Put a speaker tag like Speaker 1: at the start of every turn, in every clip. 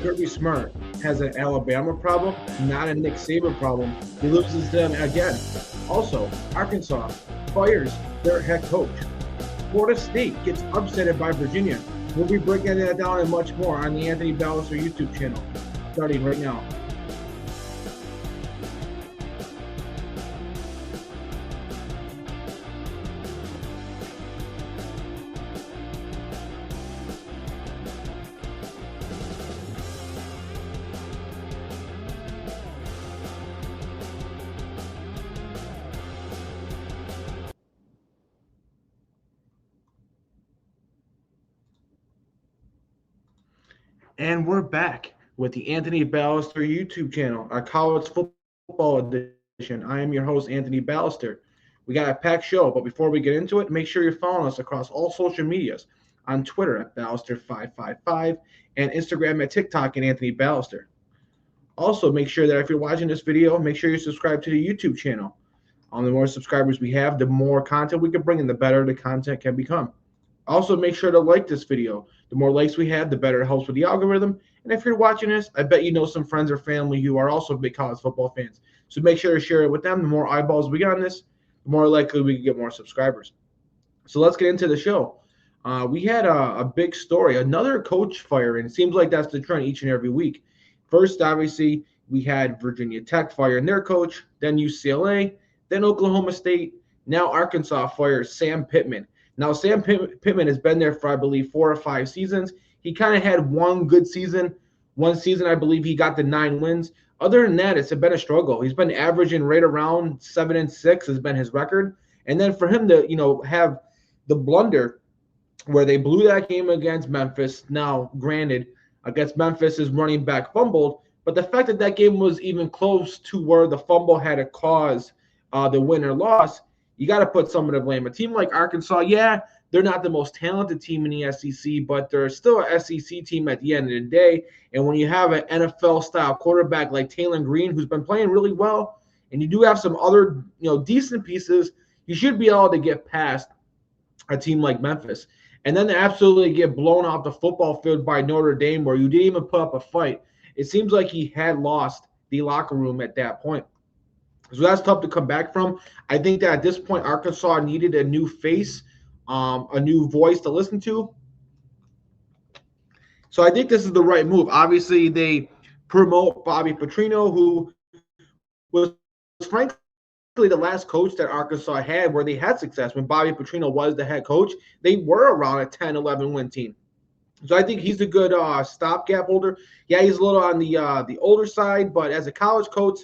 Speaker 1: Kirby Smart has an Alabama problem, not a Nick Saban problem. He loses to them again. Also, Arkansas fires their head coach. Florida State gets upsetted by Virginia. We'll be breaking that down and much more on the Anthony Balester YouTube channel, starting right now. And we're back with the Anthony Balester YouTube channel, our college football edition. I am your host, Anthony Balester. We got a packed show, but before we get into it, make sure you're following us across all social medias on Twitter at Balester555 and Instagram at TikTok and Anthony Balester. Also, make sure that if you're watching this video, make sure you subscribe to the YouTube channel. The more subscribers we have, the more content we can bring in, the better the content can become. Also, make sure to like this video. The more likes we have, the better it helps with the algorithm. And if you're watching this, I bet you know some friends or family who are also big college football fans. So make sure to share it with them. The more eyeballs we get on this, the more likely we can get more subscribers. So let's get into the show. We had a big story, another coach firing. It seems like that's the trend each and every week. First, obviously, we had Virginia Tech firing their coach, then UCLA, then Oklahoma State. Now Arkansas fires Sam Pittman. Now, Sam Pittman has been there for, I believe, 4 or 5 seasons. He kind of had one good season. One season, I believe, he got the 9 wins. Other than that, it's been a struggle. He's been averaging right around 7-6 has been his record. And then for him to, have the blunder where they blew that game against Memphis. Now, granted, against Memphis, his running back fumbled. But the fact that that game was even close to where the fumble had to cause the win or loss, you got to put someone to blame. A team like Arkansas, yeah, they're not the most talented team in the SEC, but they're still an SEC team at the end of the day. And when you have an NFL-style quarterback like Taylor Green, who's been playing really well, and you do have some other, decent pieces, you should be able to get past a team like Memphis. And then to absolutely get blown off the football field by Notre Dame, where you didn't even put up a fight. It seems like he had lost the locker room at that point. So that's tough to come back from. I think that at this point, Arkansas needed a new face, a new voice to listen to. So I think this is the right move. Obviously, they promote Bobby Petrino, who was frankly the last coach that Arkansas had where they had success. When Bobby Petrino was the head coach, they were around a 10-11 win team. So I think he's a good stopgap holder. Yeah, he's a little on the older side, but as a college coach,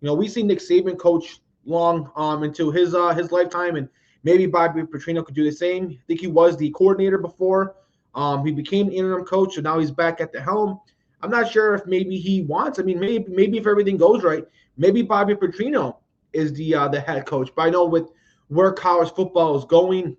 Speaker 1: we see Nick Saban coach long into his lifetime, and maybe Bobby Petrino could do the same. I think he was the coordinator before. He became interim coach, so now he's back at the helm. I'm not sure if maybe he wants. Maybe if everything goes right, maybe Bobby Petrino is the head coach. But I know with where college football is going,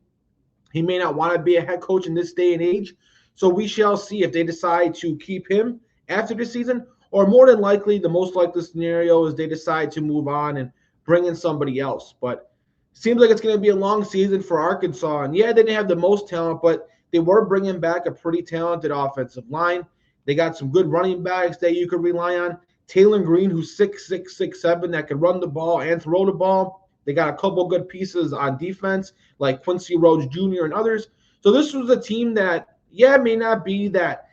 Speaker 1: he may not want to be a head coach in this day and age. So we shall see if they decide to keep him after the season. Or more than likely, the most likely scenario is they decide to move on and bring in somebody else. But it seems like it's going to be a long season for Arkansas. And yeah, they didn't have the most talent, but they were bringing back a pretty talented offensive line. They got some good running backs that you could rely on. Taylor Green, who's 6'6", 6'7", that could run the ball and throw the ball. They got a couple good pieces on defense, like Quincy Rhodes Jr. and others. So this was a team that, yeah, may not be that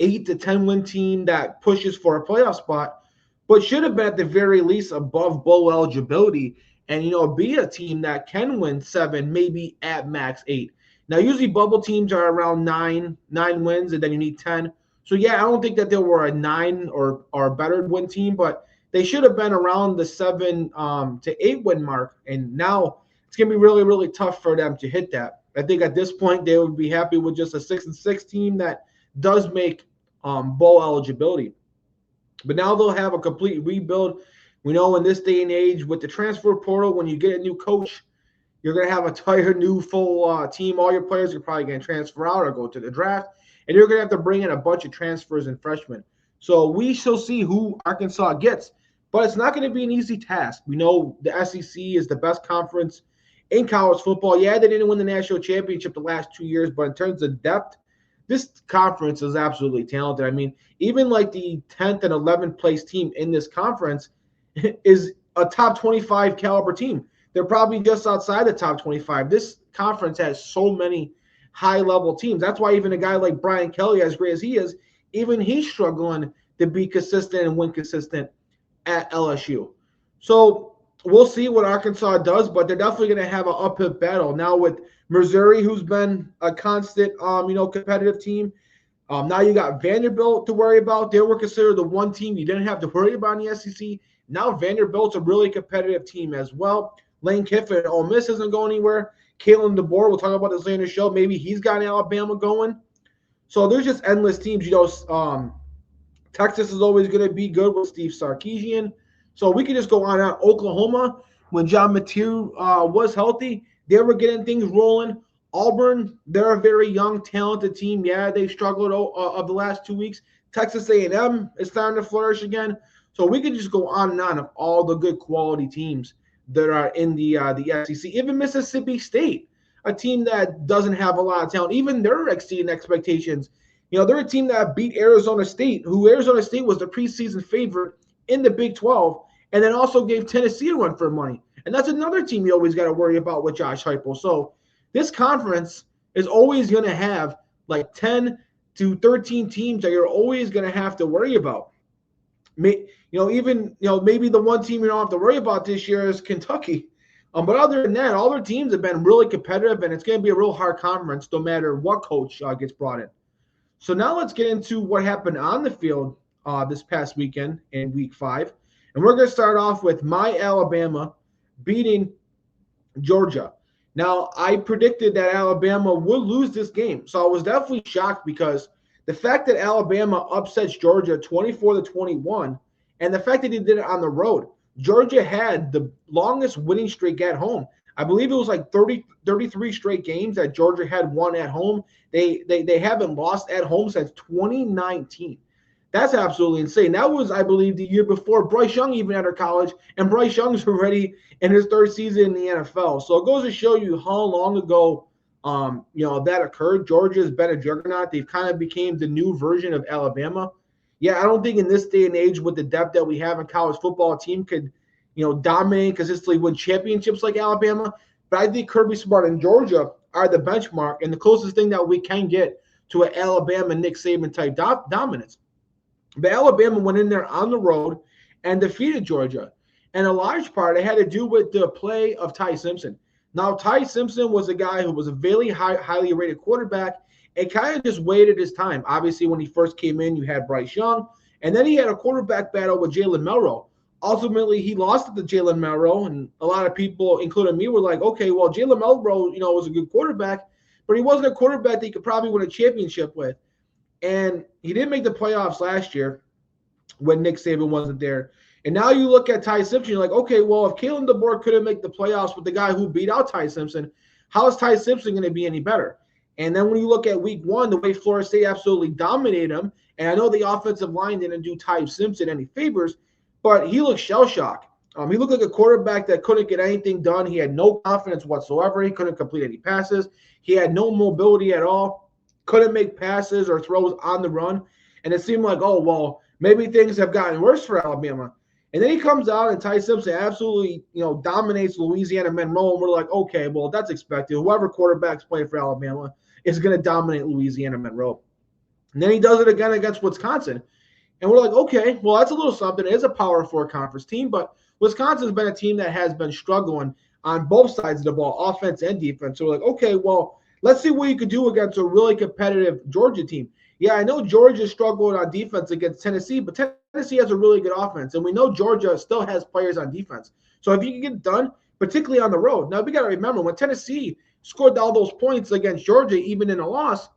Speaker 1: 8 to 10 win team that pushes for a playoff spot, but should have been at the very least above bowl eligibility and, be a team that can win 7, maybe at max 8. Now, usually bubble teams are around 9 wins, and then you need 10. So, yeah, I don't think that they were a 9 or better win team, but they should have been around the 7 to 8 win mark. And now it's going to be really, really tough for them to hit that. I think at this point they would be happy with just a 6-6 team that does make bowl eligibility. But now they'll have a complete rebuild. We know in this day and age with the transfer portal, when you get a new coach, you're going to have a entire new full team. All your players are probably going to transfer out or go to the draft. And you're going to have to bring in a bunch of transfers and freshmen. So we shall see who Arkansas gets. But it's not going to be an easy task. We know the SEC is the best conference in college football. Yeah, they didn't win the national championship the last 2 years, but in terms of depth, this conference is absolutely talented. I mean, even like the 10th and 11th place team in this conference is a top 25 caliber team. They're probably just outside the top 25. This conference has so many high-level teams. That's why even a guy like Brian Kelly, as great as he is, even he's struggling to be consistent and win consistent at LSU. So we'll see what Arkansas does, but they're definitely going to have an uphill battle now with Missouri, who's been a constant, competitive team. Now you got Vanderbilt to worry about. They were considered the one team you didn't have to worry about in the SEC. Now Vanderbilt's a really competitive team as well. Lane Kiffin at Ole Miss isn't going anywhere. Kalen DeBoer, we'll talk about this later in the show. Maybe he's got Alabama going. So there's just endless teams. Texas is always going to be good with Steve Sarkisian. So we could just go on out. Oklahoma, when John Mateer was healthy, they were getting things rolling. Auburn, they're a very young, talented team. Yeah, they've struggled of the last 2 weeks. Texas A&M is starting to flourish again. So we could just go on and on of all the good quality teams that are in the SEC. Even Mississippi State, a team that doesn't have a lot of talent. Even they're exceeding expectations. They're a team that beat Arizona State, who Arizona State was the preseason favorite in the Big 12, and then also gave Tennessee a run for money. And that's another team you always got to worry about with Josh Heupel. So this conference is always going to have like 10 to 13 teams that you're always going to have to worry about. Maybe the one team you don't have to worry about this year is Kentucky. But other than that, all their teams have been really competitive, and it's going to be a real hard conference no matter what coach gets brought in. So now let's get into what happened on the field this past weekend in Week 5. And we're going to start off with my Alabama beating Georgia. Now, I predicted that Alabama would lose this game. So I was definitely shocked because the fact that Alabama upsets Georgia 24-21 and the fact that they did it on the road. Georgia had the longest winning streak at home. I believe it was like 33 straight games that Georgia had won at home. They haven't lost at home since 2019. That's absolutely insane. That was, I believe, the year before Bryce Young even entered college, and Bryce Young's already in his third season in the NFL. So it goes to show you how long ago that occurred. Georgia has been a juggernaut. They've kind of became the new version of Alabama. Yeah, I don't think in this day and age with the depth that we have in college football, a team could, dominate consistently win championships like Alabama. But I think Kirby Smart and Georgia are the benchmark and the closest thing that we can get to an Alabama Nick Saban type dominance. But Alabama went in there on the road and defeated Georgia. And a large part, it had to do with the play of Ty Simpson. Now, Ty Simpson was a guy who was a very highly rated quarterback and kind of just waited his time. Obviously, when he first came in, you had Bryce Young, and then he had a quarterback battle with Jalen Milroe. Ultimately, he lost it to Jalen Milroe, and a lot of people, including me, were like, okay, well, Jalen Milroe, was a good quarterback, but he wasn't a quarterback that you could probably win a championship with. And he didn't make the playoffs last year when Nick Saban wasn't there. And now you look at Ty Simpson, you're like, okay, well, if Kalen DeBoer couldn't make the playoffs with the guy who beat out Ty Simpson, how is Ty Simpson going to be any better? And then when you look at Week 1, the way Florida State absolutely dominated him, and I know the offensive line didn't do Ty Simpson any favors, but he looked shell-shocked. He looked like a quarterback that couldn't get anything done. He had no confidence whatsoever. He couldn't complete any passes. He had no mobility at all. Couldn't make passes or throws on the run. And it seemed like, oh, well, maybe things have gotten worse for Alabama. And then he comes out and Ty Simpson absolutely, dominates Louisiana Monroe. And we're like, okay, well, that's expected. Whoever quarterback's playing for Alabama is going to dominate Louisiana Monroe. And then he does it again against Wisconsin. And we're like, okay, well, that's a little something. It is a Power 4 conference team, but Wisconsin's been a team that has been struggling on both sides of the ball, offense and defense. So we're like, okay, well, let's see what you could do against a really competitive Georgia team. Yeah, I know Georgia struggled on defense against Tennessee, but Tennessee has a really good offense. And we know Georgia still has players on defense. So if you can get it done, particularly on the road. Now, we got to remember, when Tennessee scored all those points against Georgia, even in a loss,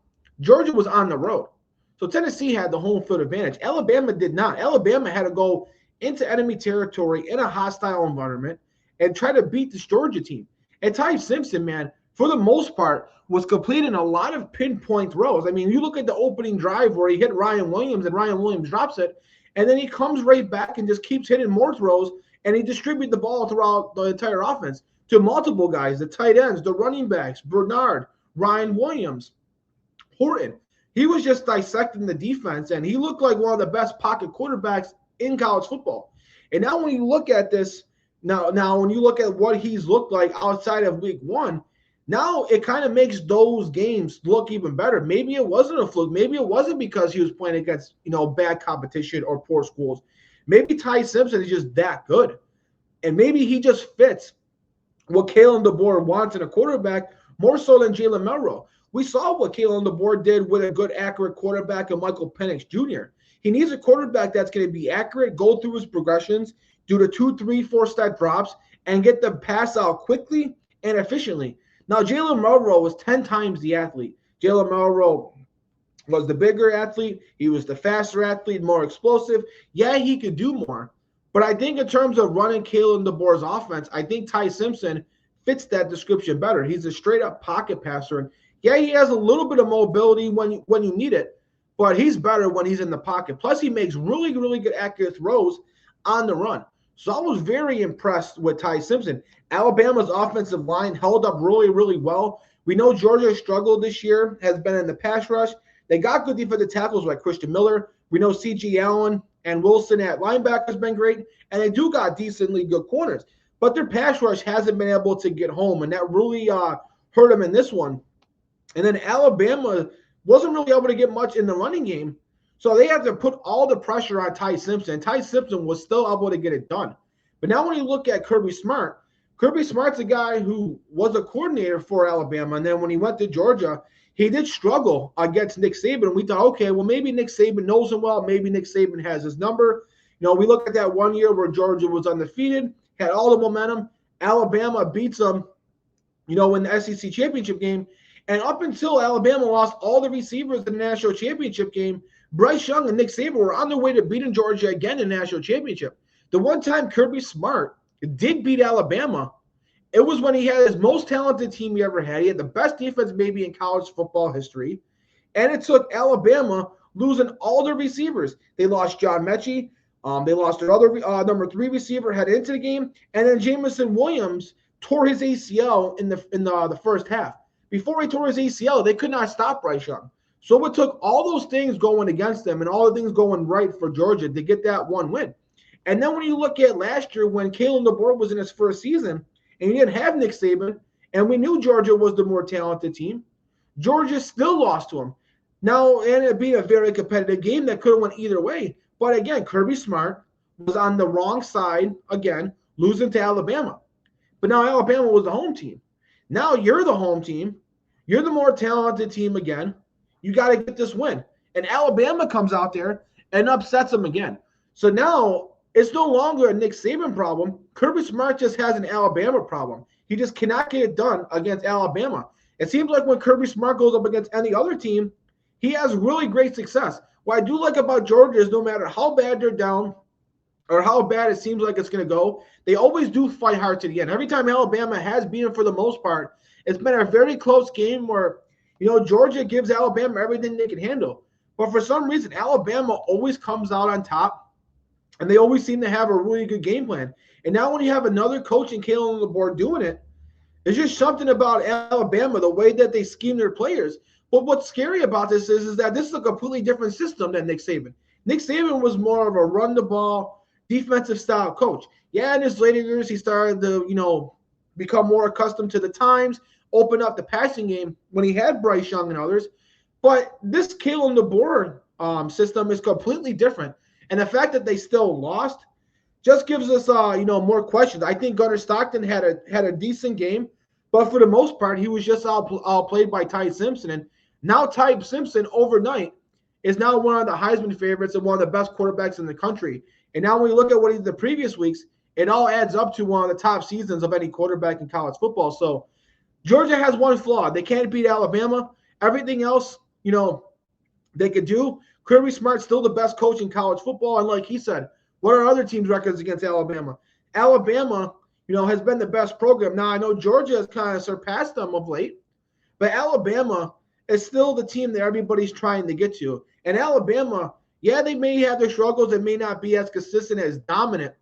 Speaker 1: Georgia was on the road. So Tennessee had the home field advantage. Alabama did not. Alabama had to go into enemy territory in a hostile environment and try to beat this Georgia team. And Ty Simpson, man, for the most part, was completing a lot of pinpoint throws. I mean, you look at the opening drive where he hit Ryan Williams and Ryan Williams drops it, and then he comes right back and just keeps hitting more throws, and he distributes the ball throughout the entire offense to multiple guys, the tight ends, the running backs, Bernard, Ryan Williams, Horton. he was just dissecting the defense, and he looked like one of the best pocket quarterbacks in college football. And now when you look at this, now when you look at what he's looked like outside of week one, now it kind of makes those games look even better. Maybe it wasn't a fluke. Maybe it wasn't because he was playing against, bad competition or poor schools. Maybe Ty Simpson is just that good. And maybe he just fits what Kalen DeBoer wants in a quarterback more so than Jalen Milroe. We saw what Kalen DeBoer did with a good, accurate quarterback in Michael Penix Jr. He needs a quarterback that's going to be accurate, go through his progressions, do the 2, 3, 4-step drops, and get the pass out quickly and efficiently. Now, Jalen Milroe was 10 times the athlete. Jalen Milroe was the bigger athlete. He was the faster athlete, more explosive. Yeah, he could do more. But I think in terms of running Kalen DeBoer's offense, I think Ty Simpson fits that description better. He's a straight-up pocket passer. And yeah, he has a little bit of mobility when you need it, but he's better when he's in the pocket. Plus, he makes really, really good accurate throws on the run. So I was very impressed with Ty Simpson. Alabama's offensive line held up really, really well. We know Georgia struggled this year, has been in the pass rush. They got good defensive tackles like Christian Miller. We know C.G. Allen and Wilson at linebacker has been great, and they do got decently good corners. But their pass rush hasn't been able to get home, and that really hurt them in this one. And then Alabama wasn't really able to get much in the running game. So they had to put all the pressure on Ty Simpson. Ty Simpson was still able to get it done. But now when you look at Kirby Smart's a guy who was a coordinator for Alabama. And then when he went to Georgia, he did struggle against Nick Saban. And we thought, okay, well, maybe Nick Saban knows him well. Maybe Nick Saban has his number. We look at that one year where Georgia was undefeated, had all the momentum. Alabama beats them, in the SEC championship game. And up until Alabama lost all the receivers in the national championship game, Bryce Young and Nick Saban were on their way to beating Georgia again in the national championship. The one time Kirby Smart did beat Alabama, it was when he had his most talented team he ever had. He had the best defense maybe in college football history. And it took Alabama losing all their receivers. They lost John Mechie. They lost their other number 3 receiver headed into the game. And then Jamison Williams tore his ACL in the first half. Before he tore his ACL, they could not stop Bryce Young. So it took all those things going against them and all the things going right for Georgia to get that one win. And then when you look at last year when Kalen DeBoer was in his first season and you didn't have Nick Saban and we knew Georgia was the more talented team, Georgia still lost to him. Now, and it being a very competitive game that could have went either way. But again, Kirby Smart was on the wrong side, again, losing to Alabama. But now Alabama was the home team. Now you're the home team. You're the more talented team again. You got to get this win. And Alabama comes out there and upsets them again. So now it's no longer a Nick Saban problem. Kirby Smart just has an Alabama problem. He just cannot get it done against Alabama. It seems like when Kirby Smart goes up against any other team, he has really great success. What I do like about Georgia is no matter how bad they're down or how bad it seems like it's going to go, they always do fight hard to the end. Every time Alabama has beaten for the most part, it's been a very close game where, Georgia gives Alabama everything they can handle. But for some reason, Alabama always comes out on top, and they always seem to have a really good game plan. And now when you have another coach and Kalen on the board doing it, there's just something about Alabama, the way that they scheme their players. But what's scary about this is that this is a completely different system than Nick Saban. Nick Saban was more of a run-the-ball, defensive-style coach. Yeah, in his later years, he started to, become more accustomed to the times, open up the passing game when he had Bryce Young and others. But this Kalen DeBoer system is completely different. And the fact that they still lost just gives us, more questions. I think Gunnar Stockton had a decent game, but for the most part, he was just outplayed by Ty Simpson. And now Ty Simpson overnight is now one of the Heisman favorites and one of the best quarterbacks in the country. And now when we look at what he did the previous weeks, it all adds up to one of the top seasons of any quarterback in college football. So Georgia has one flaw. They can't beat Alabama. Everything else, they could do. Kirby Smart's still the best coach in college football. And like he said, what are other teams' records against Alabama? Alabama, has been the best program. Now, I know Georgia has kind of surpassed them of late, but Alabama is still the team that everybody's trying to get to. And Alabama, yeah, they may have their struggles. They may not be as consistent, as dominant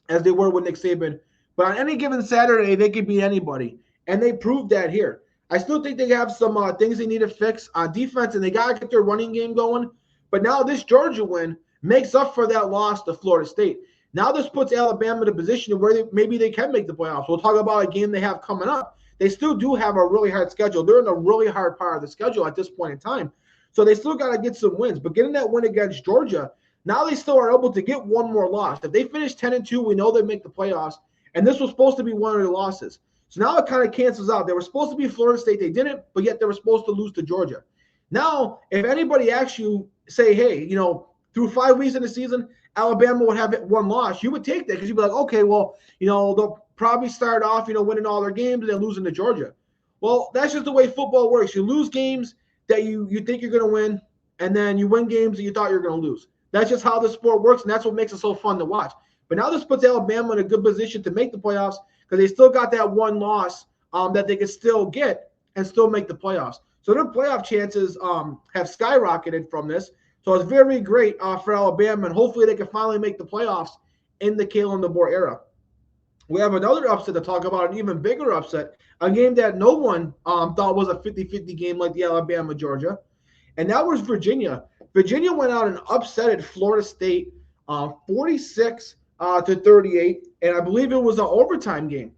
Speaker 1: as they were with Nick Saban. But on any given Saturday, they could beat anybody. And they proved that here. I still think they have some things they need to fix on defense, and they got to get their running game going. But now this Georgia win makes up for that loss to Florida State. Now this puts Alabama in a position where maybe they can make the playoffs. We'll talk about a game they have coming up. They still do have a really hard schedule. They're in a really hard part of the schedule at this point in time. So they still got to get some wins. But getting that win against Georgia, now they still are able to get one more loss. If they finish 10-2, we know they make the playoffs. And this was supposed to be one of their losses. So now it kind of cancels out. They were supposed to be Florida State. They didn't, but yet they were supposed to lose to Georgia. Now, if anybody asks you, say, hey, through 5 weeks in the season, Alabama would have one loss, you would take that because you'd be like, okay, well, they'll probably start off, winning all their games and then losing to Georgia. Well, that's just the way football works. You lose games that you think you're going to win, and then you win games that you thought you were going to lose. That's just how the sport works, and that's what makes it so fun to watch. But now this puts Alabama in a good position to make the playoffs because they still got that one loss that they could still get and still make the playoffs. So their playoff chances have skyrocketed from this. So it's very great for Alabama, and hopefully they can finally make the playoffs in the Kalen DeBoer era. We have another upset to talk about, an even bigger upset, a game that no one thought was a 50-50 game like the Alabama-Georgia, and that was Virginia. Virginia went out and upsetted Florida State 46-38, and I believe it was an overtime game.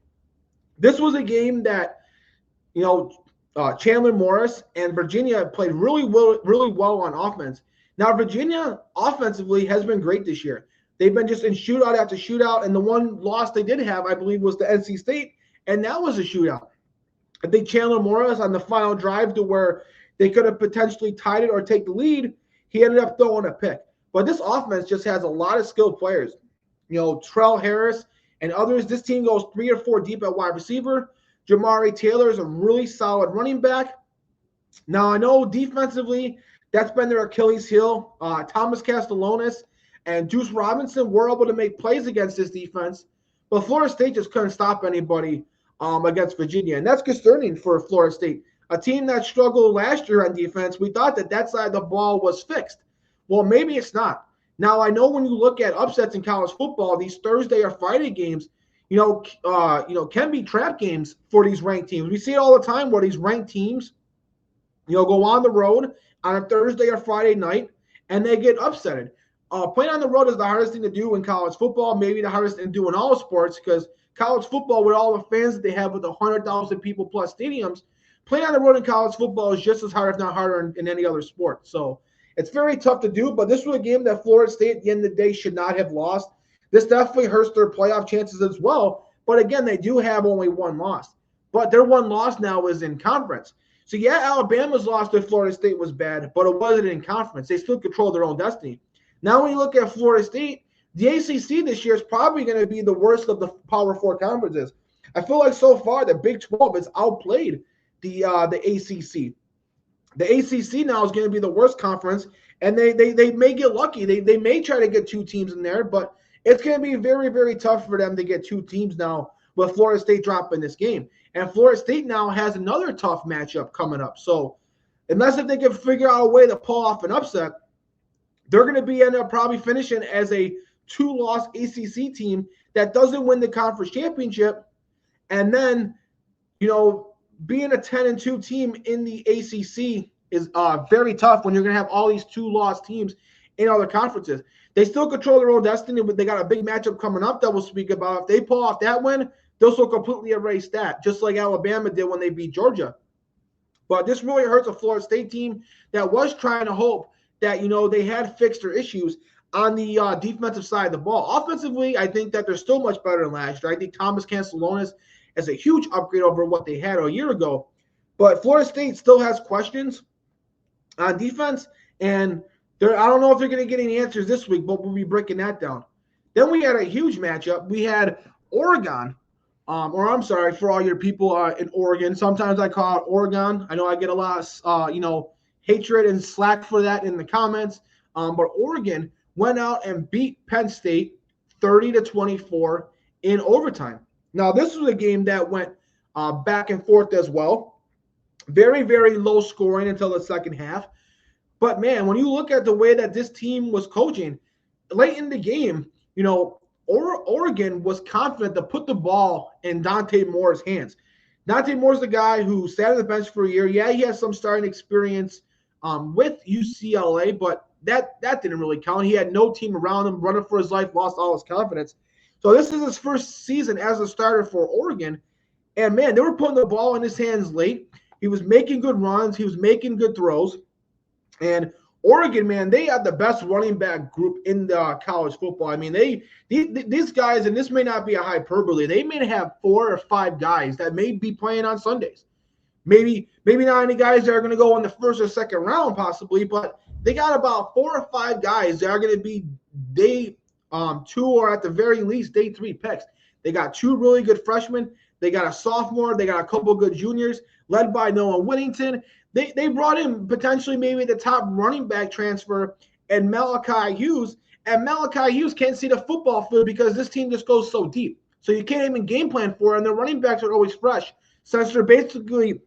Speaker 1: This was a game that, Chandler Morris and Virginia played really well on offense. Now, Virginia offensively has been great this year. They've been just in shootout after shootout, and the one loss they did have, I believe, was to NC State, and that was a shootout. I think Chandler Morris on the final drive to where they could have potentially tied it or take the lead, he ended up throwing a pick. But this offense just has a lot of skilled players. Trell Harris and others. This team goes 3 or 4 deep at wide receiver. Jamari Taylor is a really solid running back. Now, I know defensively, that's been their Achilles heel. Thomas Castellanos and Deuce Robinson were able to make plays against this defense, but Florida State just couldn't stop anybody against Virginia, and that's concerning for Florida State. A team that struggled last year on defense, we thought that side of the ball was fixed. Well, maybe it's not. Now, I know when you look at upsets in college football, these Thursday or Friday games, can be trap games for these ranked teams. We see it all the time where these ranked teams, go on the road on a Thursday or Friday night, and they get upsetted. Playing on the road is the hardest thing to do in college football, maybe the hardest thing to do in all sports, because college football, with all the fans that they have with 100,000 people plus stadiums, playing on the road in college football is just as hard, if not harder, in any other sport. So it's very tough to do, but this was a game that Florida State, at the end of the day, should not have lost. This definitely hurts their playoff chances as well. But again, they do have only one loss. But their one loss now is in conference. So, yeah, Alabama's loss to Florida State was bad, but it wasn't in conference. They still control their own destiny. Now, when you look at Florida State, the ACC this year is probably going to be the worst of the Power 4 conferences. I feel like so far the Big 12 has outplayed the ACC. The ACC now is going to be the worst conference, and they may get lucky. They may try to get 2 teams in there, but it's going to be very, very tough for them to get 2 teams now with Florida State dropping this game. And Florida State now has another tough matchup coming up. So unless if they can figure out a way to pull off an upset, they're going to end up probably finishing as a 2-loss ACC team that doesn't win the conference championship. And then, being a 10-2 team in the ACC is very tough when you're going to have all these 2-loss teams in other conferences. They still control their own destiny, but they got a big matchup coming up that we'll speak about. If they pull off that win, they'll still completely erase that, just like Alabama did when they beat Georgia. But this really hurts a Florida State team that was trying to hope that, they had fixed their issues on the defensive side of the ball. Offensively, I think that they're still much better than last year. I think Thomas Castellanos is a huge upgrade over what they had a year ago. But Florida State still has questions on defense, and I don't know if they're going to get any answers this week, but we'll be breaking that down. Then we had a huge matchup. We had Oregon, for all your people in Oregon. Sometimes I call it Oregon. I know I get a lot of, hatred and slack for that in the comments. But Oregon went out and beat Penn State 30-24 in overtime. Now, this was a game that went back and forth as well. Very, very low scoring until the second half. But, man, when you look at the way that this team was coaching, late in the game, Oregon was confident to put the ball in Dante Moore's hands. Dante Moore's the guy who sat on the bench for a year. Yeah, he has some starting experience with UCLA, but that didn't really count. He had no team around him, running for his life, lost all his confidence. So this is his first season as a starter for Oregon. And, man, they were putting the ball in his hands late. He was making good runs. He was making good throws. And Oregon, man, they had the best running back group in the college football. I mean, these guys, and this may not be a hyperbole, they may have 4 or 5 guys that may be playing on Sundays. Maybe not any guys that are going to go in the first or second round possibly, but they got about 4 or 5 guys that are going to be day 2 or at the very least day 3 picks. They got 2 really good freshmen. They got a sophomore. They got a couple good juniors led by Noah Whittington. They brought in potentially maybe the top running back transfer and Malachi Hughes. And Malachi Hughes can't see the football field because this team just goes so deep. So you can't even game plan for it, and the running backs are always fresh. Since they're basically,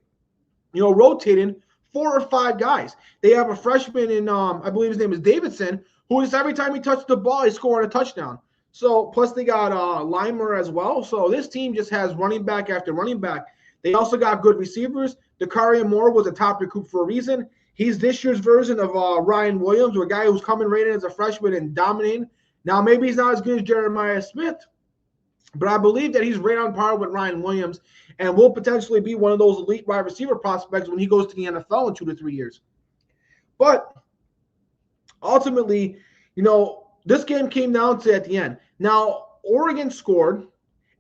Speaker 1: rotating 4 or 5 guys. They have a freshman in, I believe his name is Davidson, who just every time he touched the ball, he scored a touchdown. So plus they got Limer as well. So this team just has running back after running back. They also got good receivers. Dakarian Moore was a top recruit for a reason. He's this year's version of Ryan Williams, a guy who's coming right in as a freshman and dominating. Now, maybe he's not as good as Jeremiah Smith, but I believe that he's right on par with Ryan Williams and will potentially be one of those elite wide receiver prospects when he goes to the NFL in 2 to 3 years. But ultimately, this game came down to at the end. Now, Oregon scored,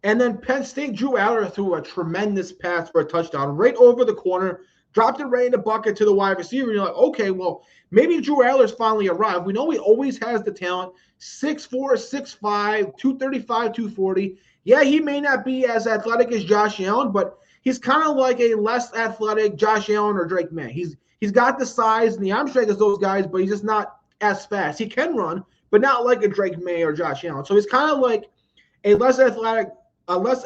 Speaker 1: and then Penn State, Drew Aller threw a tremendous pass for a touchdown right over the corner, dropped it right in the bucket to the wide receiver. And you're like, okay, well, maybe Drew Aller's finally arrived. We know he always has the talent, 6'4", 6'5", 235, 240. Yeah, he may not be as athletic as Josh Allen, but he's kind of like a less athletic Josh Allen or Drake May. He's got the size and the arm strength as those guys, but he's just not as fast. He can run, but not like a Drake May or Josh Allen. So he's kind of like a less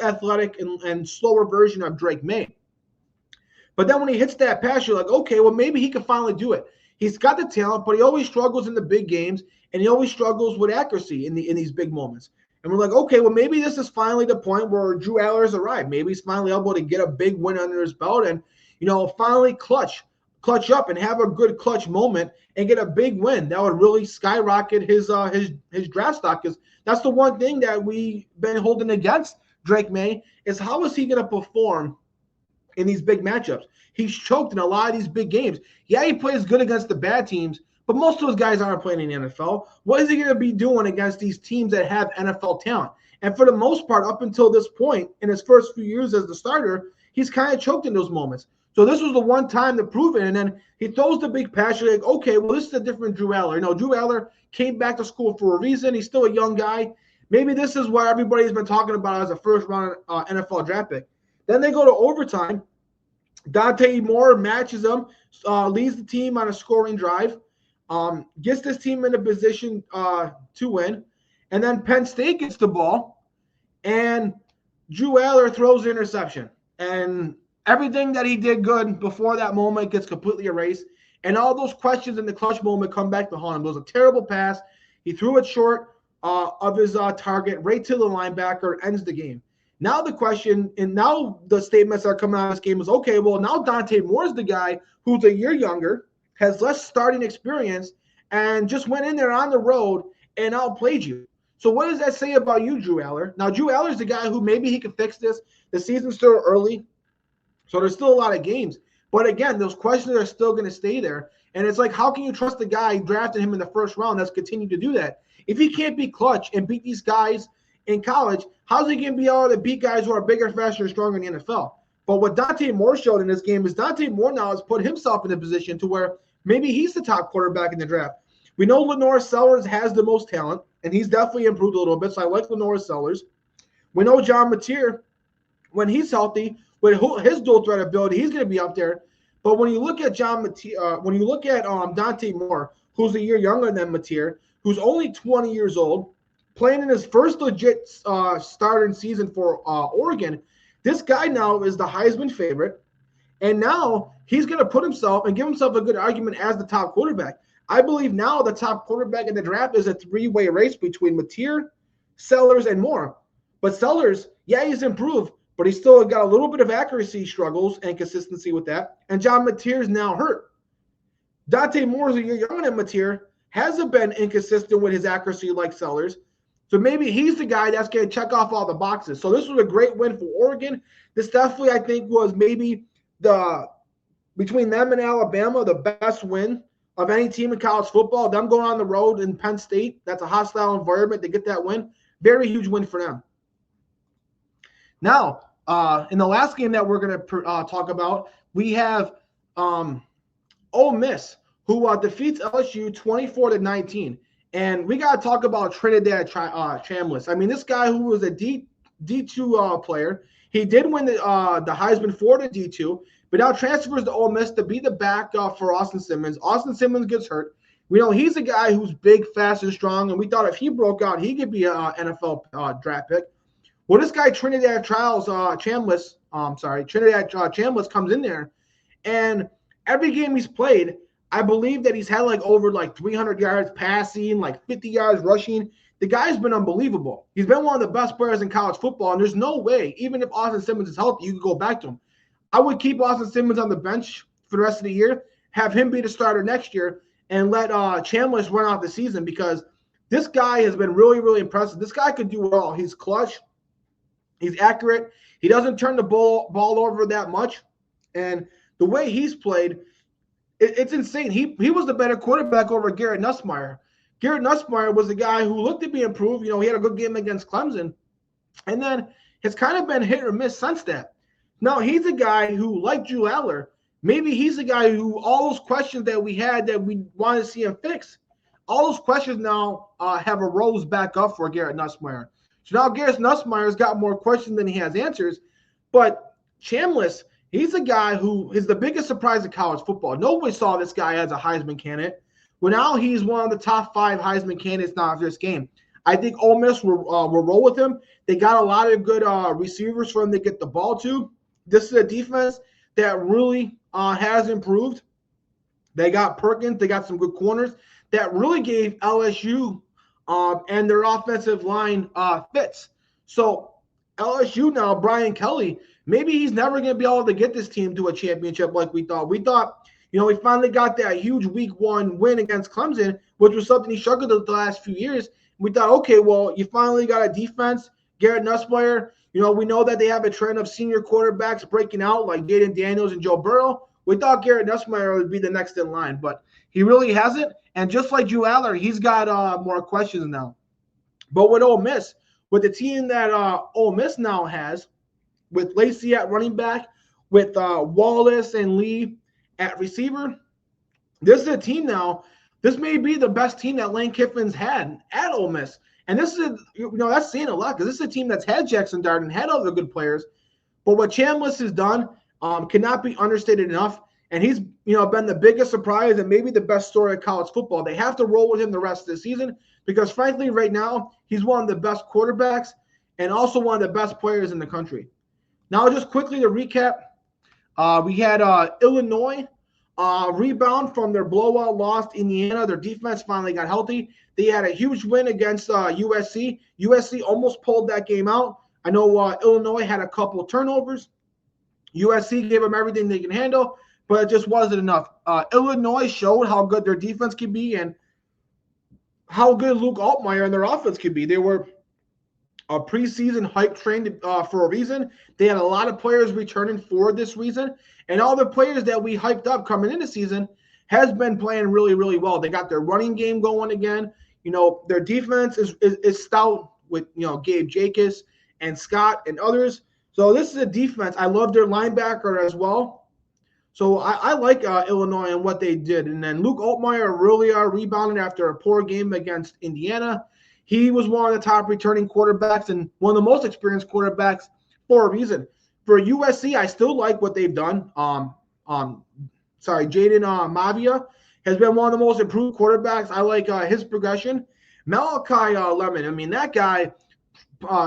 Speaker 1: athletic and slower version of Drake May. But then when he hits that pass, you're like, okay, well, maybe he can finally do it. He's got the talent, but he always struggles in the big games, and he always struggles with accuracy in these big moments. And we're like, okay, well, maybe this is finally the point where Drew Aller's arrived. Maybe he's finally able to get a big win under his belt and, finally clutch up and have a good clutch moment and get a big win. That would really skyrocket his draft stock, because that's the one thing that we've been holding against Drake May is how is he going to perform in these big matchups. He's choked in a lot of these big games. Yeah, he plays good against the bad teams, but most of those guys aren't playing in the NFL. What is he going to be doing against these teams that have NFL talent? And for the most part, up until this point, in his first few years as the starter, he's kind of choked in those moments. So this was the one time to prove it, and then he throws the big pass. You're like, okay, well, this is a different Drew Aller. Drew Aller came back to school for a reason. He's still a young guy. Maybe this is what everybody's been talking about as a first-round NFL draft pick. Then they go to overtime. Dante Moore matches them, leads the team on a scoring drive, gets this team in a position to win. And then Penn State gets the ball, and Drew Aller throws the interception. And everything that he did good before that moment gets completely erased. And all those questions in the clutch moment come back to haunt him. It was a terrible pass. He threw it short of his target right to the linebacker, ends the game. Now the question, and now the statements that are coming out of this game is, okay, well, now Dante Moore's the guy who's a year younger, has less starting experience, and just went in there on the road and outplayed you. So what does that say about you, Drew Aller? Now, Drew Aller's the guy who maybe he can fix this. The season's still early, so there's still a lot of games. But again, those questions are still going to stay there. And it's like, how can you trust the guy drafting him in the first round that's continued to do that? If he can't be clutch and beat these guys in college, how's he going to be able to beat guys who are bigger, faster, and stronger in the NFL? But what Dante Moore showed in this game is Dante Moore now has put himself in a position to where maybe he's the top quarterback in the draft. We know Lenore Sellers has the most talent, and he's definitely improved a little bit, so I like Lenore Sellers. We know John Mateer, when he's healthy, with his dual threat ability, he's going to be up there. But when you look at when you look at Dante Moore, who's a year younger than Mateer, who's only 20 years old, playing in his first legit starting season for Oregon, this guy now is the Heisman favorite, and now he's going to put himself and give himself a good argument as the top quarterback. I believe now the top quarterback in the draft is a three-way race between Mateer, Sellers, and Moore. But Sellers, yeah, he's improved, but he still got a little bit of accuracy struggles and consistency with that. And John Mateer's now hurt. Dante Moore's a year younger than Mateer, hasn't been inconsistent with his accuracy like Sellers. So maybe he's the guy that's going to check off all the boxes. So this was a great win for Oregon. This definitely, I think, was maybe between them and Alabama, the best win of any team in college football. Them going on the road in Penn State, that's a hostile environment to get that win. Very huge win for them. Now, in the last game that we're going to talk about, we have Ole Miss, who defeats LSU 24-19. And we got to talk about Trinidad Chambliss. I mean, this guy who was a D2 player, he did win the Heisman for the D2, but now transfers to Ole Miss to be the backup for Austin Simmons. Austin Simmons gets hurt. We know he's a guy who's big, fast, and strong, and we thought if he broke out, he could be an NFL draft pick. Well, this guy Trinidad Chambliss comes in there, and every game he's played, I believe that he's had over 300 yards passing, 50 yards rushing. The guy's been unbelievable. He's been one of the best players in college football, and there's no way, even if Austin Simmons is healthy, you could go back to him. I would keep Austin Simmons on the bench for the rest of the year, have him be the starter next year, and let Chambliss run out the season, because this guy has been really, really impressive. This guy could do it all. He's clutch. He's accurate. He doesn't turn the ball over that much. And the way he's played, it's insane. He was the better quarterback over Garrett Nussmeier. Garrett Nussmeier was the guy who looked to be improved. He had a good game against Clemson, and then has kind of been hit or miss since that. Now, he's a guy who, like Drew Aller, maybe he's the guy who all those questions that we had that we wanted to see him fix, all those questions now have arose back up for Garrett Nussmeier. So now Garrett Nussmeier's got more questions than he has answers, but Chambliss, he's a guy who is the biggest surprise in college football. Nobody saw this guy as a Heisman candidate. Well, now he's one of the top 5 Heisman candidates now for this game. I think Ole Miss will roll with him. They got a lot of good receivers for him to get the ball to. This is a defense that really has improved. They got Perkins. They got some good corners that really gave LSU and their offensive line fits. So LSU now, Brian Kelly, maybe he's never going to be able to get this team to a championship like we thought. We thought, we finally got that huge week 1 win against Clemson, which was something he struggled with the last few years. We thought, okay, well, you finally got a defense. Garrett Nussmeier, we know that they have a trend of senior quarterbacks breaking out like Jaden Daniels and Joe Burrow. We thought Garrett Nussmeier would be the next in line, but he really hasn't. And just like Drew Aller, he's got more questions now. But with Ole Miss, with the team that Ole Miss now has, with Lacey at running back, with Wallace and Lee at receiver, this is a team now. This may be the best team that Lane Kiffin's had at Ole Miss. And this is, that's saying a lot, because this is a team that's had Jackson Dart and had other good players. But what Chambliss has done cannot be understated enough. And he's, been the biggest surprise and maybe the best story of college football. They have to roll with him the rest of the season because, frankly, right now, he's one of the best quarterbacks and also one of the best players in the country. Now, just quickly to recap, we had Illinois rebound from their blowout loss to Indiana. Their defense finally got healthy. They had a huge win against USC. USC almost pulled that game out. I know Illinois had a couple turnovers. USC gave them everything they can handle, but it just wasn't enough. Illinois showed how good their defense could be and how good Luke Altmaier and their offense could be. They were a preseason hype train for a reason. They had a lot of players returning for this reason, and all the players that we hyped up coming into season has been playing really, really well. They got their running game going again. Their defense is stout with, Gabe Jacobs and Scott and others. So this is a defense. I love their linebacker as well. So I like Illinois and what they did. And then Luke Altmaier really rebounded after a poor game against Indiana. He was one of the top returning quarterbacks and one of the most experienced quarterbacks for a reason. For USC, I still like what they've done. Jaden Mavia has been one of the most improved quarterbacks. I like his progression. Malachi Lemon, that guy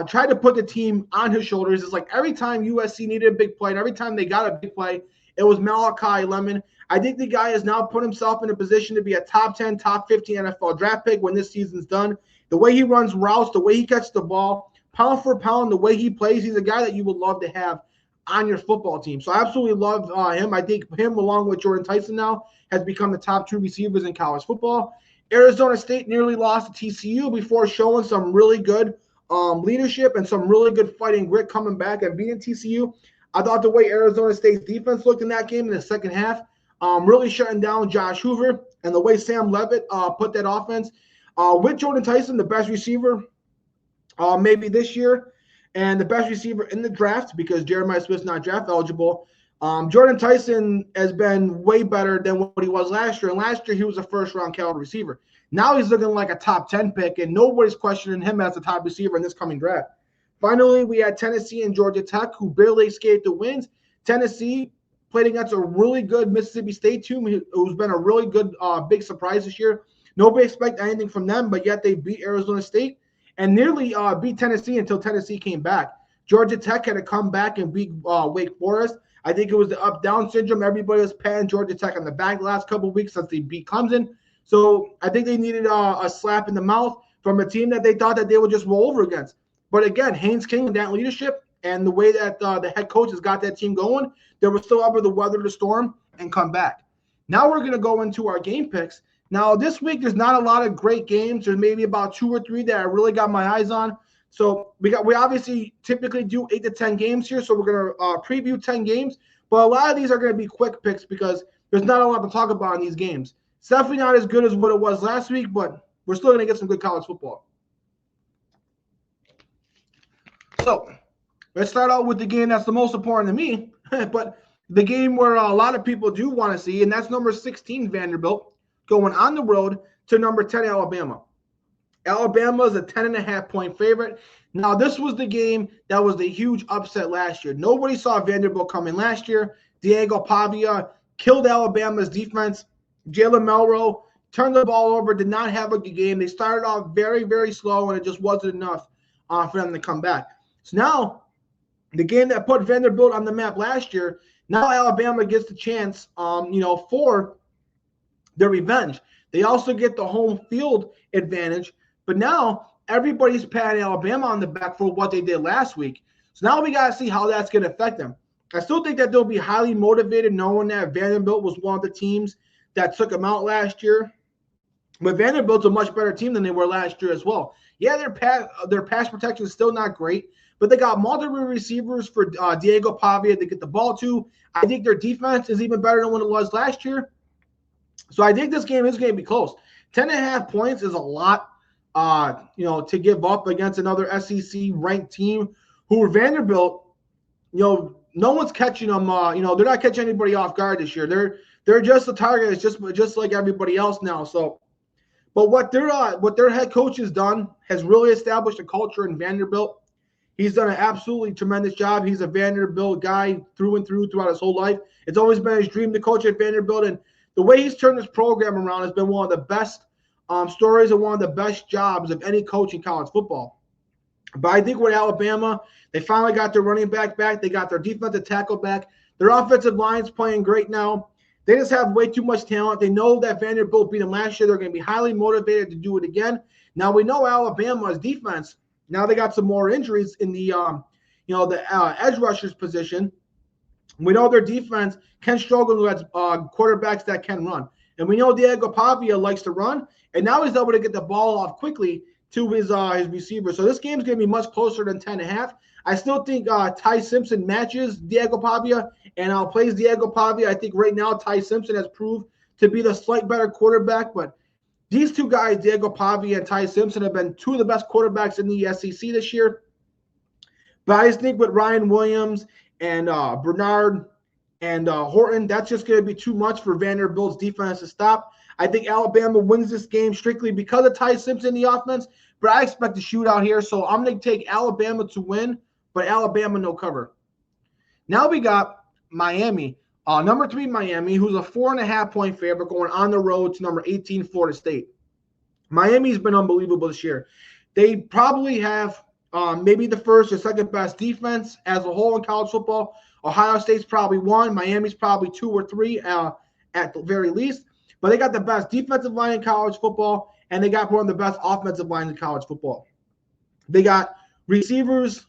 Speaker 1: tried to put the team on his shoulders. It's like every time USC needed a big play and every time they got a big play, it was Malachi Lemon. I think the guy has now put himself in a position to be a top 10, top 15 NFL draft pick when this season's done. The way he runs routes, the way he catches the ball, pound for pound, the way he plays, he's a guy that you would love to have on your football team. So I absolutely love him. I think him, along with Jordan Tyson now, has become the top 2 receivers in college football. Arizona State nearly lost to TCU before showing some really good leadership and some really good fighting grit coming back and beating TCU. I thought the way Arizona State's defense looked in that game in the second half, really shutting down Josh Hoover, and the way Sam Levitt put that offense with Jordan Tyson, the best receiver maybe this year, and the best receiver in the draft because Jeremiah Smith's not draft eligible. Jordan Tyson has been way better than what he was last year. And last year, he was a first-round caliber receiver. Now he's looking like a top 10 pick, and nobody's questioning him as the top receiver in this coming draft. Finally, we had Tennessee and Georgia Tech, who barely escaped the wins. Tennessee played against a really good Mississippi State team, who's been a really good big surprise this year. Nobody expected anything from them, but yet they beat Arizona State and nearly beat Tennessee until Tennessee came back. Georgia Tech had to come back and beat Wake Forest. I think it was the up-down syndrome. Everybody was patting Georgia Tech on the back the last couple of weeks since they beat Clemson. So I think they needed a slap in the mouth from a team that they thought that they would just roll over against. But again, Haynes King and that leadership and the way that the head coach has got that team going, they were still able to weather the storm and come back. Now we're going to go into our game picks. Now this week there's not a lot of great games. There's maybe about 2 or 3 that I really got my eyes on. So we obviously typically do 8 to 10 games here. So we're going to preview 10 games. But a lot of these are going to be quick picks because there's not a lot to talk about in these games. It's definitely not as good as what it was last week, but we're still going to get some good college football. So let's start out with the game that's the most important to me, but the game where a lot of people do want to see, and that's number 16 Vanderbilt going on the road to number 10 Alabama. Alabama is a 10.5-point favorite. Now, this was the game that was the huge upset last year. Nobody saw Vanderbilt coming last year. Diego Pavia killed Alabama's defense. Jalen Melrose turned the ball over, did not have a good game. They started off very, very slow, and it just wasn't enough for them to come back. So now, the game that put Vanderbilt on the map last year, now Alabama gets the chance, for their revenge. They also get the home field advantage. But now everybody's patting Alabama on the back for what they did last week. So now we got to see how that's going to affect them. I still think that they'll be highly motivated knowing that Vanderbilt was one of the teams that took them out last year. But Vanderbilt's a much better team than they were last year as well. Yeah, their pass protection is still not great, but they got multiple receivers for Diego Pavia to get the ball to. I think their defense is even better than what it was last year. So I think this game is going to be close. 10.5 points is a lot. To give up against another SEC ranked team who are Vanderbilt, no one's catching them. They're not catching anybody off guard this year. They're just the target. It's just like everybody else now. So, but what their head coach has done has really established a culture in Vanderbilt. He's done an absolutely tremendous job. He's a Vanderbilt guy through and through throughout his whole life. It's always been his dream to coach at Vanderbilt, and the way he's turned this program around has been one of the best stories and one of the best jobs of any coach in college football. But I think with Alabama, they finally got their running back. They got their defensive tackle back. Their offensive line's playing great now. They just have way too much talent. They know that Vanderbilt beat them last year. They're going to be highly motivated to do it again. Now we know Alabama's defense. Now they got some more injuries in the edge rushers position. We know their defense can struggle with quarterbacks that can run. And we know Diego Pavia likes to run, and now he's able to get the ball off quickly to his receiver. So this game's going to be much closer than 10.5. I still think Ty Simpson matches Diego Pavia, and plays Diego Pavia. I think right now Ty Simpson has proved to be the slight better quarterback, but these two guys, Diego Pavia and Ty Simpson, have been two of the best quarterbacks in the SEC this year. But I just think with Ryan Williams and Bernard and Horton, that's just going to be too much for Vanderbilt's defense to stop. I think Alabama wins this game strictly because of Ty Simpson in the offense, but I expect a shootout here, so I'm going to take Alabama to win, but Alabama no cover. Now we got Miami, number 3 Miami, who's a 4.5-point favorite going on the road to number 18 Florida State. Miami's been unbelievable this year. They probably have maybe the first or second best defense as a whole in college football. Ohio State's probably 1. Miami's probably 2 or 3 at the very least. But they got the best defensive line in college football, and they got one of the best offensive lines in college football. They got Receivers,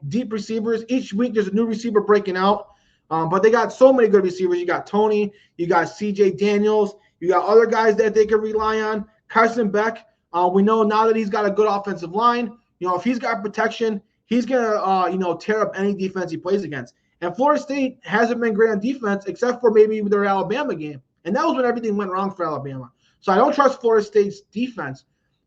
Speaker 1: deep receivers. Each week there's a new receiver breaking out. But they got so many good receivers. You got Tony, you got CJ Daniels, you got other guys that they can rely on. Carson Beck, we know now that he's got a good offensive line. If he's got protection, he's gonna tear up any defense he plays against. And Florida State hasn't been great on defense except for maybe their Alabama game, and that was when everything went wrong for Alabama. So I don't trust Florida State's defense,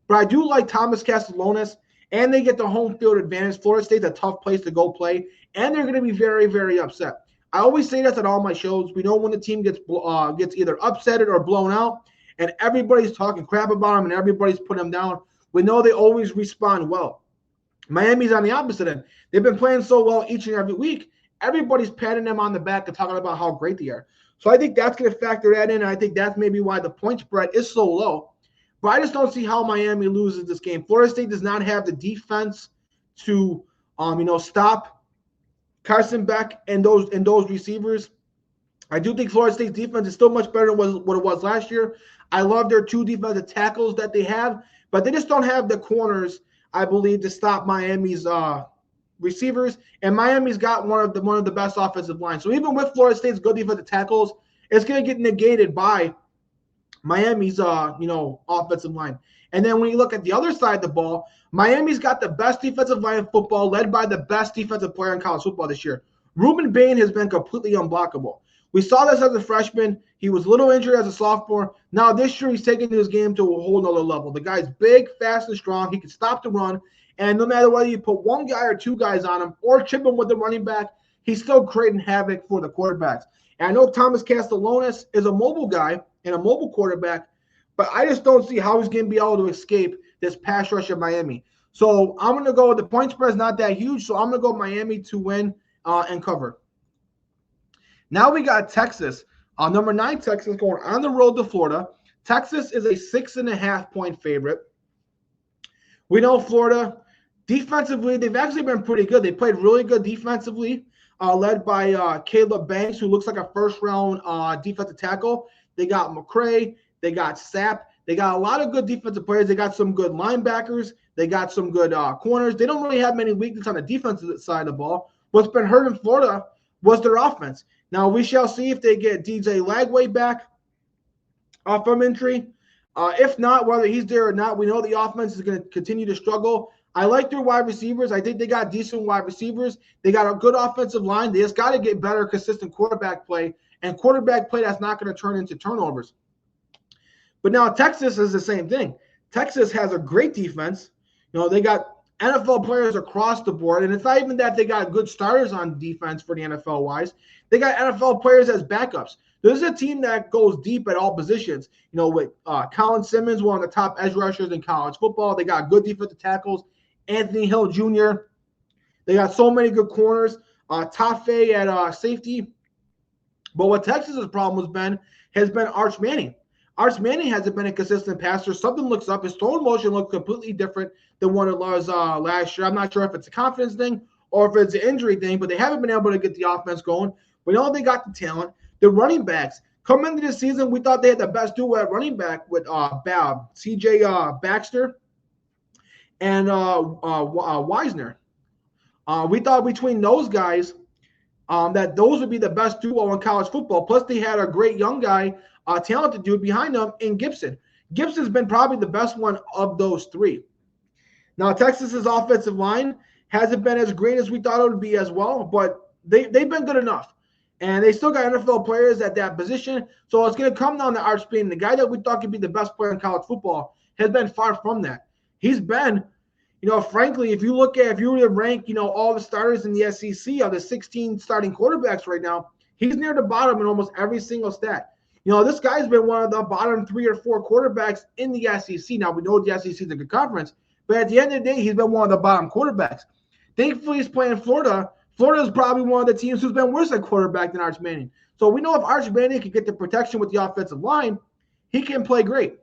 Speaker 1: but I do like Thomas Castellanos, and they get the home field advantage. Florida State's a tough place to go play, and they're going to be very, very upset. I always say that at all my shows. We know when the team gets either upsetted or blown out, and everybody's talking crap about them and everybody's putting them down. We know they always respond well. Miami's on the opposite end. They've been playing so well each and every week. Everybody's patting them on the back and talking about how great they are. So I think that's going to factor that in. And I think that's maybe why the point spread is so low. But I just don't see how Miami loses this game. Florida State does not have the defense to, stop Carson Beck and those receivers. I do think Florida State's defense is still much better than what it was last year. I love their 2 defensive tackles that they have, but they just don't have the corners, I believe, to stop Miami's receivers. And Miami's got one of the best offensive lines. So even with Florida State's good defensive tackles, it's going to get negated by Miami's offensive line. And then when you look at the other side of the ball, Miami's got the best defensive line in football, led by the best defensive player in college football this year. Ruben Bain has been completely unblockable. We saw this as a freshman. He was a little injured as a sophomore. Now this year he's taking his game to a whole nother level. The guy's big, fast, and strong. He can stop the run. And no matter whether you put one guy or 2 guys on him or chip him with the running back, he's still creating havoc for the quarterbacks. And I know Thomas Castellanos is a mobile guy and a mobile quarterback, but I just don't see how he's going to be able to escape this pass rush of Miami. So I'm going to go – the point spread is not that huge, so I'm going to go Miami to win and cover. Now we got Texas. Number 9, Texas, going on the road to Florida. Texas is a 6.5-point favorite. We know Florida, defensively, they've actually been pretty good. They played really good defensively, led by Caleb Banks, who looks like a first-round defensive tackle. They got McCray. They got Sapp. They got a lot of good defensive players. They got some good linebackers. They got some good corners. They don't really have many weaknesses on the defensive side of the ball. What's been hurting Florida was their offense. Now, we shall see if they get DJ Lagway back from injury. If not, whether he's there or not, we know the offense is going to continue to struggle. I like their wide receivers. I think they got decent wide receivers. They got a good offensive line. They just got to get better, consistent quarterback play, and quarterback play that's not going to turn into turnovers. But now Texas is the same thing. Texas has a great defense. They got NFL players across the board, and it's not even that they got good starters on defense for the NFL-wise. They got NFL players as backups. This is a team that goes deep at all positions. With Colin Simmons, one of the top edge rushers in college football. They got good defensive tackles. Anthony Hill Jr. They got so many good corners. Tafe at safety. But what Texas's problem has been Arch Manning. Arch Manning hasn't been a consistent passer. Something looks up. His throwing motion looks completely different than what it was last year. I'm not sure if it's a confidence thing or if it's an injury thing, but they haven't been able to get the offense going. We know they got the talent. The running backs. Coming into the season, we thought they had the best duo at running back with C.J. Baxter and Wisner. We thought between those guys that those would be the best duo in college football. Plus, they had a great young guy, talented dude behind them in Gibson. Gibson's been probably the best one of those 3. Now, Texas's offensive line hasn't been as great as we thought it would be as well, but they've been good enough. And they still got NFL players at that position. So it's going to come down to Arch Manning. The guy that we thought could be the best player in college football has been far from that. He's been, frankly, if you were to rank, all the starters in the SEC of the 16 starting quarterbacks right now, he's near the bottom in almost every single stat. This guy's been one of the bottom 3 or 4 quarterbacks in the SEC. Now, we know the SEC is a good conference, but at the end of the day, he's been one of the bottom quarterbacks. Thankfully, he's playing Florida. Florida is probably one of the teams who's been worse at quarterback than Arch Manning. So we know if Arch Manning can get the protection with the offensive line, he can play great.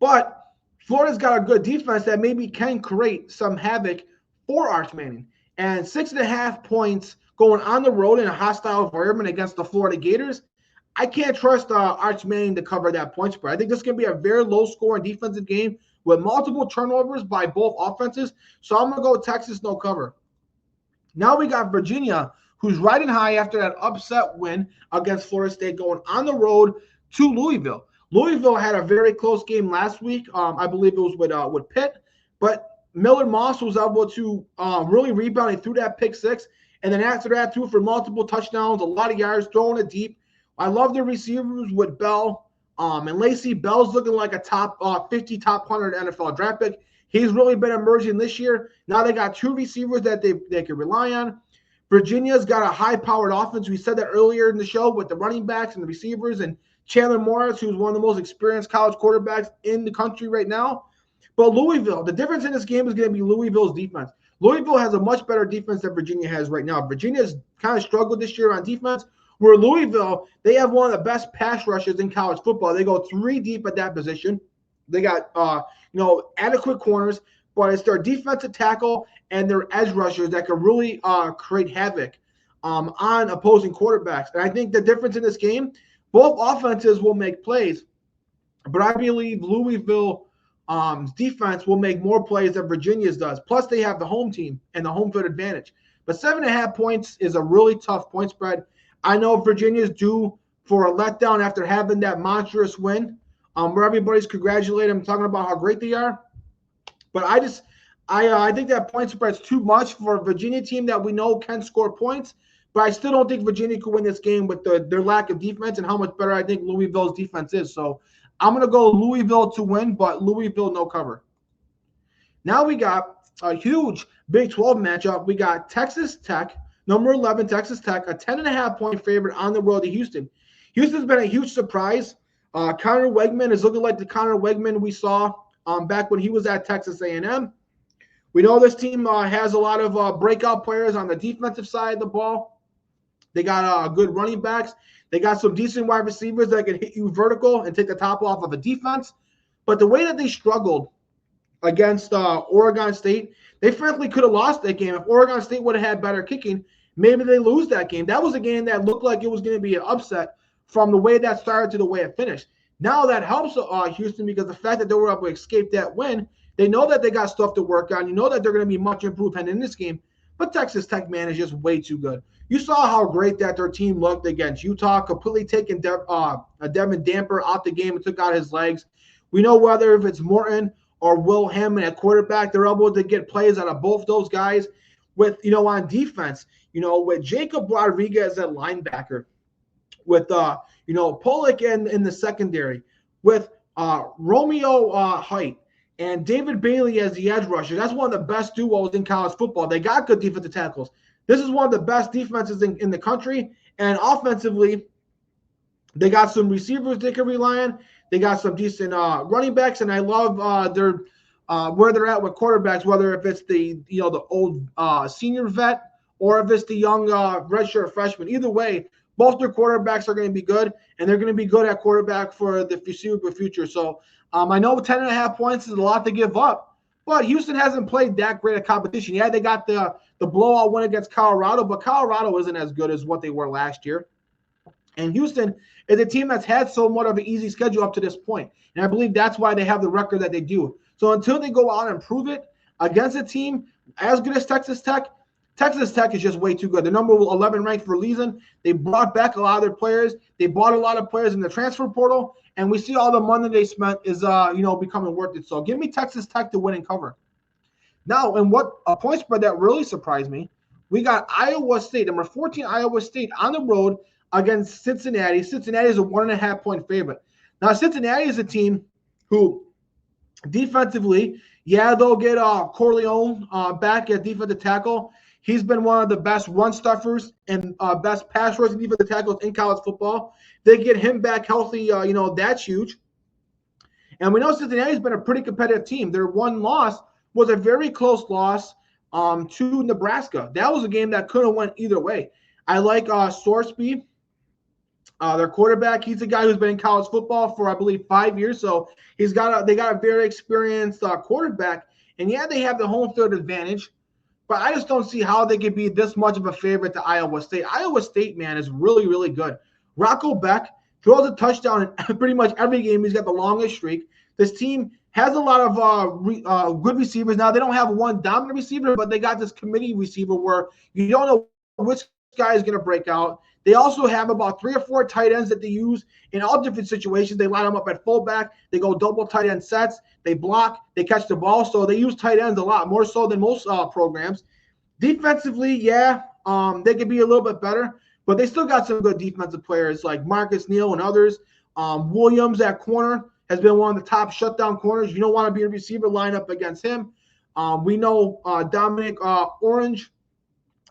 Speaker 1: But Florida's got a good defense that maybe can create some havoc for Arch Manning. And 6.5 points going on the road in a hostile environment against the Florida Gators, I can't trust Arch Manning to cover that point spread. I think this is going to be a very low-scoring defensive game with multiple turnovers by both offenses. So I'm going to go Texas no cover. Now we got Virginia, who's riding high after that upset win against Florida State, going on the road to Louisville. Louisville had a very close game last week. I believe it was with Pitt, but Miller Moss was able to really rebound. He threw that pick six, and then after that, threw for multiple touchdowns, a lot of yards, throwing it deep. I love the receivers with Bell and Lacey. Bell's looking like a top 50, top 100 NFL draft pick. He's really been emerging this year. Now they got two receivers that they can rely on. Virginia's got a high-powered offense. We said that earlier in the show with the running backs and the receivers, and Chandler Morris, who's one of the most experienced college quarterbacks in the country right now. But Louisville, the difference in this game is going to be Louisville's defense. Louisville has a much better defense than Virginia has right now. Virginia's kind of struggled this year on defense, where Louisville, they have one of the best pass rushers in college football. They go three deep at that position. They got adequate corners, but it's their defensive tackle and their edge rushers that can really create havoc on opposing quarterbacks. And I think the difference in this game, both offenses will make plays, but I believe Louisville defense will make more plays than Virginia's does. Plus, they have the home team and the home field advantage. But 7.5 points is a really tough point spread. I know Virginia's due for a letdown after having that monstrous win, where everybody's congratulating them, talking about how great they are. But I think that point spread's too much for a Virginia team that we know can score points. But I still don't think Virginia could win this game with their lack of defense and how much better I think Louisville's defense is. So I'm going to go Louisville to win, but Louisville no cover. Now we got a huge Big 12 matchup. We got Texas Tech, number 11, Texas Tech, a 10.5-point favorite on the road to Houston. Houston's been a huge surprise. Connor Wegman is looking like the Connor Wegman we saw back when he was at Texas A&M. We know this team has a lot of breakout players on the defensive side of the ball. They got good running backs. They got some decent wide receivers that can hit you vertical and take the top off of a defense. But the way that they struggled against Oregon State, they frankly could have lost that game. If Oregon State would have had better kicking, maybe they lose that game. That was a game that looked like it was going to be an upset from the way that started to the way it finished. Now that helps Houston because the fact that they were able to escape that win, they know that they got stuff to work on. You know that they're going to be much improved in this game. But Texas Tech, man, is just way too good. You saw how great that their team looked against Utah, completely taking Devin Damper out the game and took out his legs. We know whether if it's Morton or Will Hammond at quarterback, they're able to get plays out of both those guys. With, on defense, with Jacob Rodriguez at linebacker, with, Pollock in the secondary, with Romeo Height and David Bailey as the edge rusher. That's one of the best duos in college football. They got good defensive tackles. This is one of the best defenses in the country. And offensively, they got some receivers they can rely on. They got some decent running backs, and I love their where they're at with quarterbacks, whether if it's the old senior vet or if it's the young redshirt freshman. Either way, both their quarterbacks are going to be good, and they're going to be good at quarterback for the foreseeable future. So I know 10.5 points is a lot to give up, but Houston hasn't played that great a competition. Yeah, they got the blowout win against Colorado, but Colorado isn't as good as what they were last year. And Houston is a team that's had somewhat of an easy schedule up to this point. And I believe that's why they have the record that they do. So until they go out and prove it against a team as good as Texas Tech is just way too good. They're number 11 ranked for a reason. They brought back a lot of their players. They bought a lot of players in the transfer portal. And we see all the money they spent is, becoming worth it. So give me Texas Tech to win and cover. Now, and what a point spread that really surprised me, we got Iowa State, number 14 Iowa State on the road against Cincinnati. Cincinnati is a 1.5-point favorite. Now, Cincinnati is a team who defensively, they'll get Corleone back at defensive tackle. He's been one of the best run stuffers and best pass rushing defensive tackles in college football. They get him back healthy, that's huge. And we know Cincinnati's been a pretty competitive team. Their one loss was a very close loss to Nebraska. That was a game that could have went either way. I like Sorsby, their quarterback. He's a guy who's been in college football for, I believe, 5 years. So they got a very experienced quarterback. And they have the home field advantage. But I just don't see how they could be this much of a favorite to Iowa State. Iowa State, man, is really, really good. Rocco Beck throws a touchdown in pretty much every game. He's got the longest streak. This team has a lot of good receivers. Now, they don't have one dominant receiver, but they got this committee receiver where you don't know which guy is going to break out. They also have about 3 or 4 tight ends that they use in all different situations. They line them up at fullback. They go double tight end sets. They block. They catch the ball. So they use tight ends a lot, more so than most programs. Defensively, they could be a little bit better, but they still got some good defensive players like Marcus Neal and others. Williams at corner has been one of the top shutdown corners. You don't want to be a receiver line up against him. We know Dominic Orange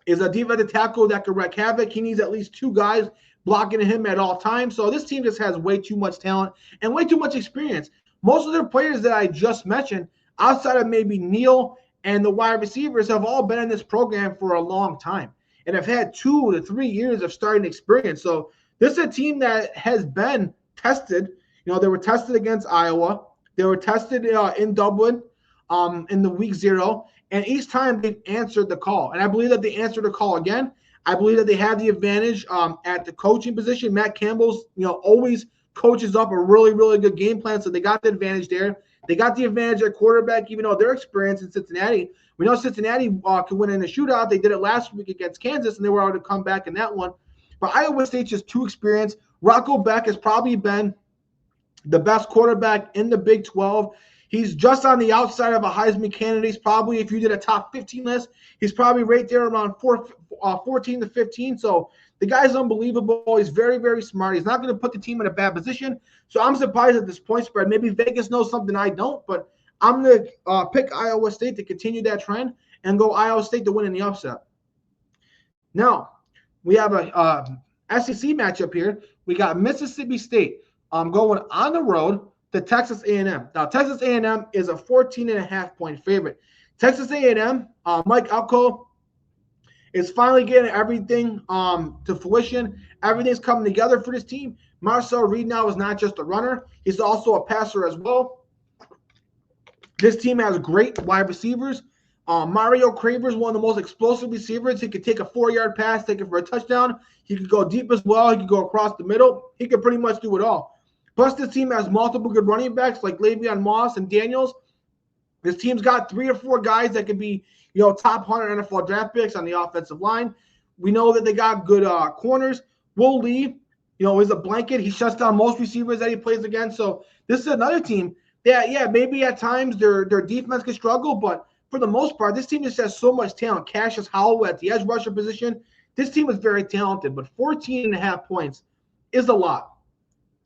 Speaker 1: is a defensive tackle that could wreak havoc. He needs at least 2 guys blocking him at all times. So this team just has way too much talent and way too much experience. Most of their players that I just mentioned, outside of maybe Neal and the wide receivers, have all been in this program for a long time and have had 2 to 3 years of starting experience. So this is a team that has been tested. They were tested against Iowa. They were tested in Dublin in the week 0. And each time they've answered the call. And I believe that they answered the call again. I believe that they have the advantage at the coaching position. Matt Campbell's, always coaches up a really, really good game plan. So they got the advantage there. They got the advantage at quarterback, even though their experience in Cincinnati. We know Cincinnati can win in a shootout. They did it last week against Kansas, and they were able to come back in that one. But Iowa State's just too experienced. Rocco Beck has probably been the best quarterback in the Big 12. He's just on the outside of a Heisman candidate. He's probably, if you did a top 15 list, he's probably right there around 14 to 15. So the guy's unbelievable. He's very, very smart. He's not going to put the team in a bad position. So I'm surprised at this point spread. Maybe Vegas knows something I don't, but I'm going to pick Iowa State to continue that trend and go Iowa State to win in the upset. Now, we have a SEC matchup here. We got Mississippi State going on the road to Texas A&M. Now, Texas A&M is a 14.5-point favorite. Texas A&M, Mike Elko is finally getting everything to fruition. Everything's coming together for this team. Marcel Reed now is not just a runner. He's also a passer as well. This team has great wide receivers. Mario Craver is one of the most explosive receivers. He could take a 4-yard pass, take it for a touchdown. He could go deep as well. He could go across the middle. He could pretty much do it all. Plus, this team has multiple good running backs like Le'Veon Moss and Daniels. This team's got 3 or 4 guys that could be, top 100 NFL draft picks on the offensive line. We know that they got good corners. Will Lee, is a blanket. He shuts down most receivers that he plays against. So this is another team that, maybe at times their defense can struggle, but for the most part, this team just has so much talent. Cassius Howell at the edge rusher position. This team is very talented, but 14.5 points is a lot.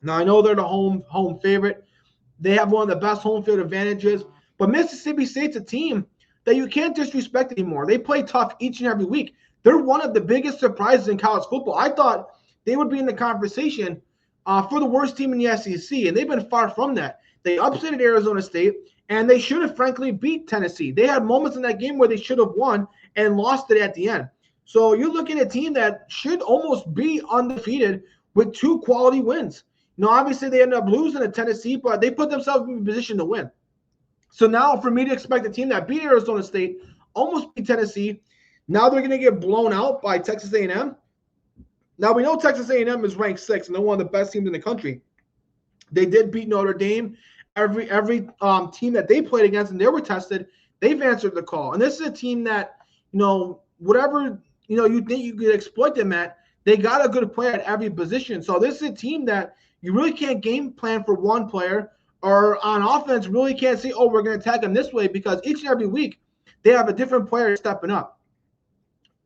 Speaker 1: Now, I know they're the home favorite. They have one of the best home field advantages. But Mississippi State's a team that you can't disrespect anymore. They play tough each and every week. They're one of the biggest surprises in college football. I thought they would be in the conversation for the worst team in the SEC, and they've been far from that. They upsetted Arizona State, and they should have, frankly, beat Tennessee. They had moments in that game where they should have won and lost it at the end. So you're looking at a team that should almost be undefeated with 2 quality wins. Obviously, they ended up losing to Tennessee, but they put themselves in a position to win. So now for me to expect a team that beat Arizona State, almost beat Tennessee, now they're going to get blown out by Texas A&M. Now, we know Texas A&M is ranked 6th, and they're one of the best teams in the country. They did beat Notre Dame. Every team that they played against and they were tested, they've answered the call. And this is a team that, whatever, you think you could exploit them at, they got a good player at every position. So this is a team that you really can't game plan for one player, or on offense really can't say, we're going to attack them this way, because each and every week they have a different player stepping up.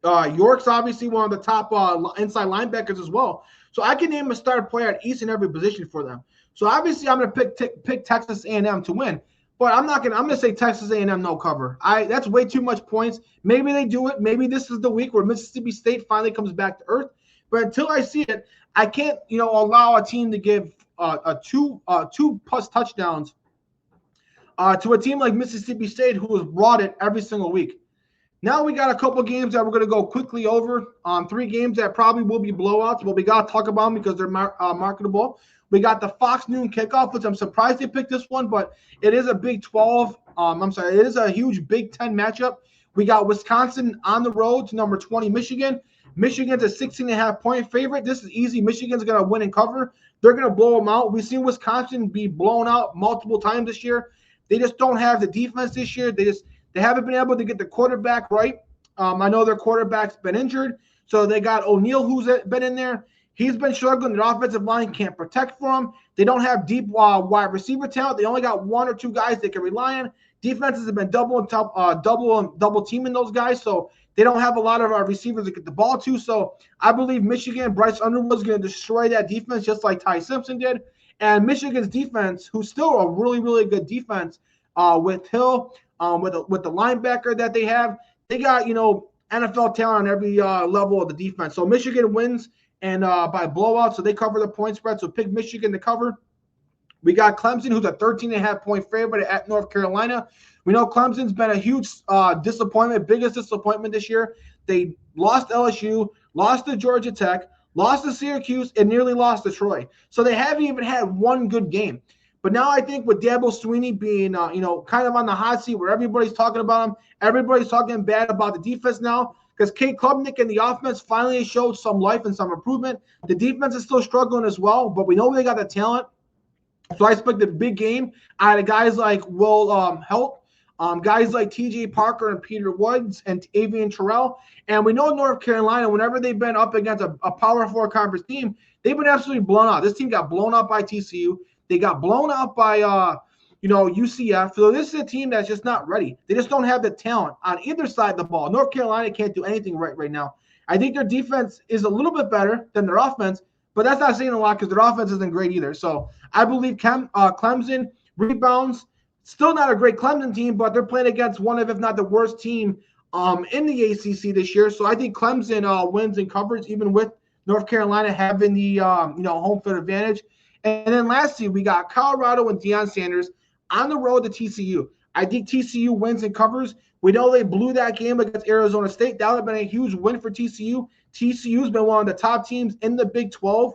Speaker 1: York's obviously one of the top inside linebackers as well. So I can name a star player at each and every position for them. So obviously I'm going to pick Texas A&M to win, but I'm going to say Texas A&M no cover. That's way too much points. Maybe they do it. Maybe this is the week where Mississippi State finally comes back to earth. But until I see it, I can't, allow a team to give two plus touchdowns to a team like Mississippi State, who has brought it every single week. Now we got a couple games that we're going to go quickly over. 3 games that probably will be blowouts, but we got to talk about them because they're marketable. We got the Fox noon kickoff, which I'm surprised they picked this one, but it is a Big 12. It is a huge Big 10 matchup. We got Wisconsin on the road to number 20 Michigan. Michigan's a 16.5-point favorite. This is easy. Michigan's going to win and cover. They're going to blow them out. We've seen Wisconsin be blown out multiple times this year. They just don't have the defense this year. They haven't been able to get the quarterback right. I know their quarterback's been injured, so they got O'Neal, who's been in there. He's been struggling. Their offensive line can't protect for him. They don't have deep wide receiver talent. They only got one or two guys they can rely on. Defenses have been double teaming those guys, so they don't have a lot of receivers to get the ball to. So I believe Michigan, Bryce Underwood is going to destroy that defense just like Ty Simpson did. And Michigan's defense, who's still a really, really good defense with Hill, with the linebacker that they have, they got, NFL talent on every level of the defense. So Michigan wins and by blowout, so they cover the point spread. So pick Michigan to cover. We got Clemson, who's a 13.5-point favorite at North Carolina. We know Clemson's been a huge disappointment, biggest disappointment this year. They lost LSU, lost to Georgia Tech, lost to Syracuse, and nearly lost to Troy. So they haven't even had one good game. But now I think with Dabo Swinney being, kind of on the hot seat where everybody's talking about him, everybody's talking bad about the defense now, because Kate Klubnik and the offense finally showed some life and some improvement. The defense is still struggling as well, but we know they got the talent. So I expect a big game out of guys like Will Help, guys like T.J. Parker and Peter Woods and Avian Terrell. And we know North Carolina, whenever they've been up against a Power 4 conference team, they've been absolutely blown out. This team got blown out by TCU. They got blown out by UCF. So this is a team that's just not ready. They just don't have the talent on either side of the ball. North Carolina can't do anything right now. I think their defense is a little bit better than their offense, but that's not saying a lot because their offense isn't great either. So I believe Clemson rebounds. Still not a great Clemson team, but they're playing against one of, if not the worst team in the ACC this year. So I think Clemson wins and covers, even with North Carolina having the home field advantage. And then lastly, we got Colorado and Deion Sanders on the road to TCU. I think TCU wins and covers. We know they blew that game against Arizona State. That would have been a huge win for TCU. TCU's been one of the top teams in the Big 12.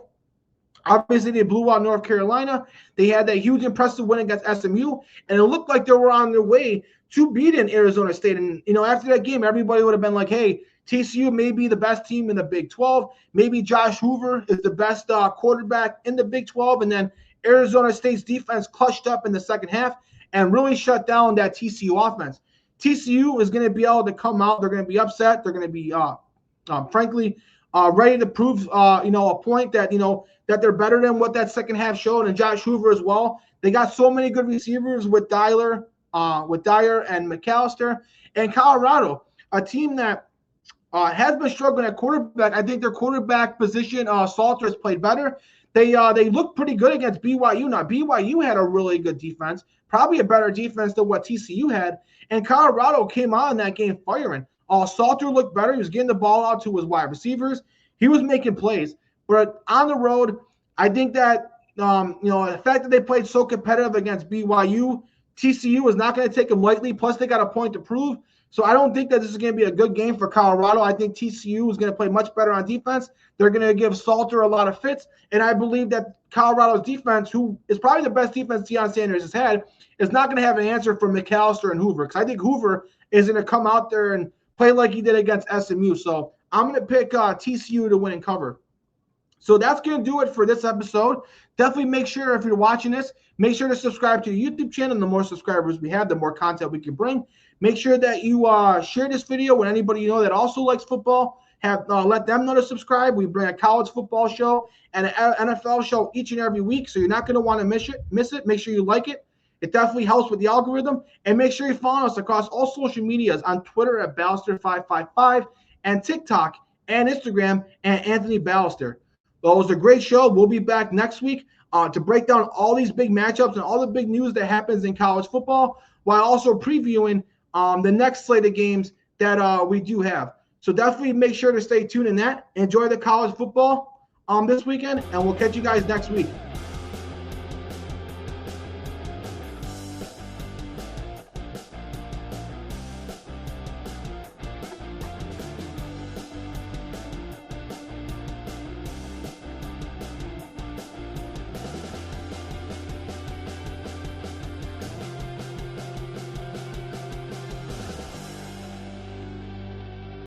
Speaker 1: Obviously, they blew out North Carolina. They had that huge, impressive win against SMU, and it looked like they were on their way to beating Arizona State. And, after that game, everybody would have been like, hey, TCU may be the best team in the Big 12. Maybe Josh Hoover is the best quarterback in the Big 12. And then Arizona State's defense clutched up in the second half and really shut down that TCU offense. TCU is going to be able to come out. They're going to be upset. They're going to be, frankly, ready to prove, a point that, that they're better than what that second half showed. And Josh Hoover as well. They got so many good receivers with Dyer and McAllister. And Colorado, a team that has been struggling at quarterback. I think their quarterback position, Salters played better. They looked pretty good against BYU. Now, BYU had a really good defense, probably a better defense than what TCU had. And Colorado came out in that game firing. Salter looked better. He was getting the ball out to his wide receivers. He was making plays. But on the road, I think that, the fact that they played so competitive against BYU, TCU is not going to take them lightly. Plus, they got a point to prove. So I don't think that this is going to be a good game for Colorado. I think TCU is going to play much better on defense. They're going to give Salter a lot of fits. And I believe that Colorado's defense, who is probably the best defense Deion Sanders has had, is not going to have an answer for McAllister and Hoover. Because I think Hoover is going to come out there and play like he did against SMU. So I'm going to pick TCU to win and cover. So that's going to do it for this episode. Definitely make sure, if you're watching this, make sure to subscribe to the YouTube channel. The more subscribers we have, the more content we can bring. Make sure that you share this video with anybody you know that also likes football. Let them know to subscribe. We bring a college football show and an NFL show each and every week, so you're not going to want to miss it. Make sure you like it. It definitely helps with the algorithm. And make sure you follow us across all social medias on Twitter at Balester555 and TikTok and Instagram at Anthony Balester. Well, it was a great show. We'll be back next week to break down all these big matchups and all the big news that happens in college football, while also previewing the next slate of games that we do have. So definitely make sure to stay tuned in that. Enjoy the college football this weekend, and we'll catch you guys next week.